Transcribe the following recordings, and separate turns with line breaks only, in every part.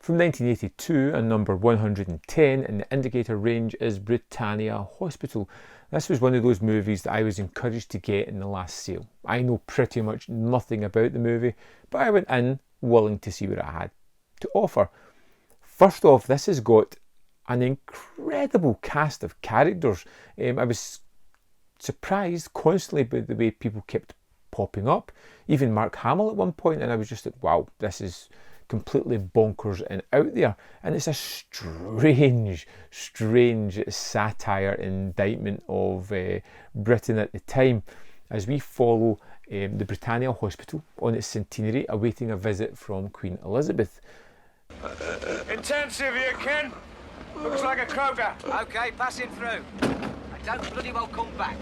From 1982 and number 110 in the indicator range is Britannia Hospital. This was one of those movies that I was encouraged to get in the last sale. I know pretty much nothing about the movie, but I went in willing to see what it had to offer. First off, this has got an incredible cast of characters. I was surprised constantly by the way people kept popping up. Even Mark Hamill at one point, and I was just like, wow, this is completely bonkers and out there. And it's a strange satire indictment of Britain at the time, as we follow the Britannia Hospital on its centenary, awaiting a visit from Queen Elizabeth.
Intensive here, Ken. Looks like a croaker.
Okay, passing through. I don't bloody well come back.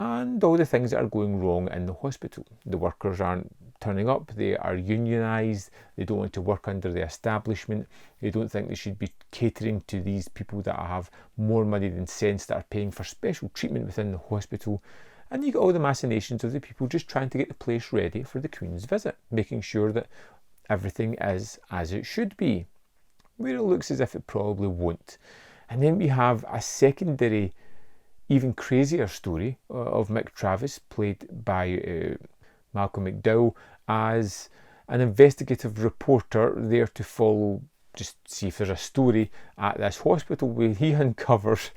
And all the things that are going wrong in the hospital. The workers aren't turning up, they are unionised, they don't want to work under the establishment, they don't think they should be catering to these people that have more money than sense, that are paying for special treatment within the hospital. And you get all the machinations of the people just trying to get the place ready for the Queen's visit, making sure that everything is as it should be, where it looks as if it probably won't. And then we have a secondary, even crazier story of Mick Travis, played by Malcolm McDowell, as an investigative reporter there to follow, just see if there's a story at this hospital, where he uncovers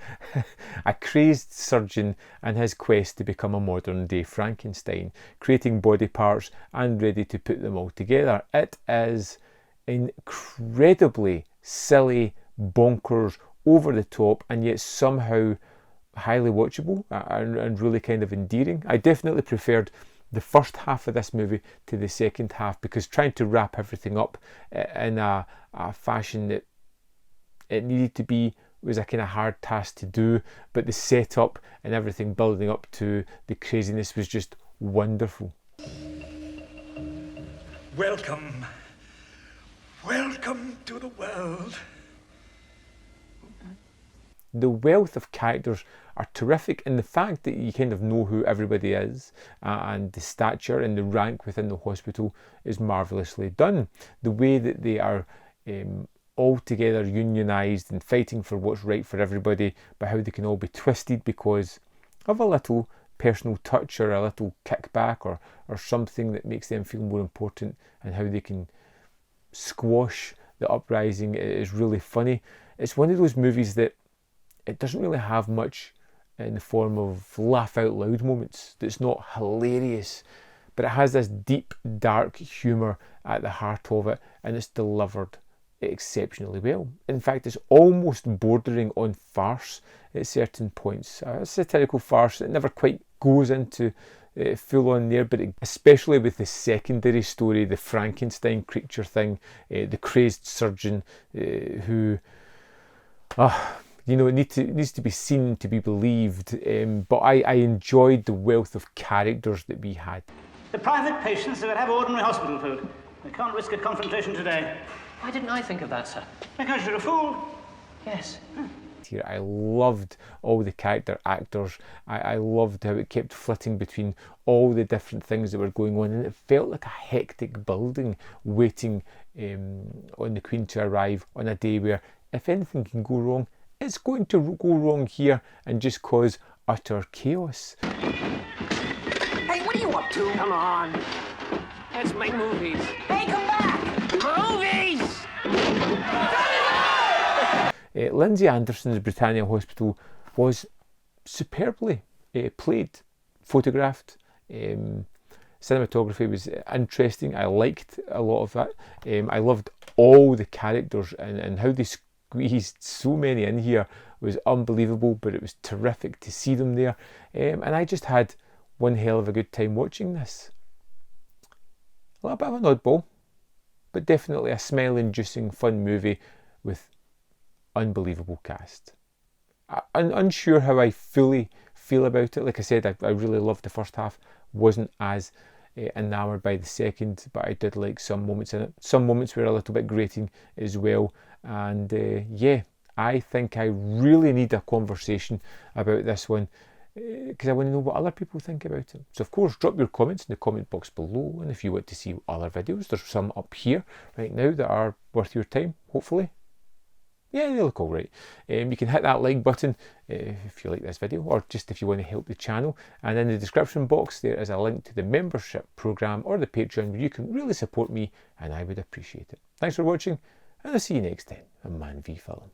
a crazed surgeon and his quest to become a modern day Frankenstein, creating body parts and ready to put them all together. It is incredibly silly, bonkers, over the top, and yet somehow highly watchable and really kind of endearing. I definitely preferred the first half of this movie to the second half, because trying to wrap everything up in a fashion that it needed to be was a kind of hard task to do, but the setup and everything building up to the craziness was just wonderful.
Welcome. Welcome to the world.
The wealth of characters are terrific, and the fact that you kind of know who everybody is and the stature and the rank within the hospital is marvellously done. The way that they are all together unionised and fighting for what's right for everybody, but how they can all be twisted because of a little personal touch or a little kickback or something that makes them feel more important, and how they can squash the uprising is really funny. It's one of those movies that it doesn't really have much in the form of laugh out loud moments. That's not hilarious, but it has this deep, dark humour at the heart of it, and it's delivered exceptionally well. In fact, it's almost bordering on farce at certain points. A satirical farce that never quite goes into full on there, but especially with the secondary story, the Frankenstein creature thing, the crazed surgeon who... it needs to be seen to be believed, but I enjoyed the wealth of characters that we had.
The private patients that have ordinary hospital food. They can't risk a confrontation today.
Why didn't I think of that, sir?
Because you're a fool.
Yes.
Here, I loved all the character actors. I loved how it kept flitting between all the different things that were going on, and it felt like a hectic building waiting on the Queen to arrive on a day where, if anything can go wrong, it's going to go wrong here and just cause utter chaos.
Hey, what are you up to?
Come on. Let's make movies.
Hey, come back!
Movies!
Lindsay Anderson's Britannia Hospital was superbly played, photographed. Cinematography was interesting. I liked a lot of that. I loved all the characters, and how they squeezed so many in here was unbelievable, but it was terrific to see them there. And I just had one hell of a good time watching this. A little bit of an oddball, but definitely a smile-inducing fun movie with unbelievable cast. I'm unsure how I fully feel about it. Like I said, I really loved the first half, wasn't as enamoured by the second, but I did like some moments in it. Some moments were a little bit grating as well, and yeah, I think I really need a conversation about this one. because I want to know what other people think about it. So of course, drop your comments in the comment box below, and if you want to see other videos, there's some up here right now that are worth your time, hopefully. Yeah, they look alright. You can hit that like button if you like this video, or just if you want to help the channel. And in the description box there is a link to the membership program or the Patreon where you can really support me, and I would appreciate it. Thanks for watching, and I'll see you next time on Man v Film.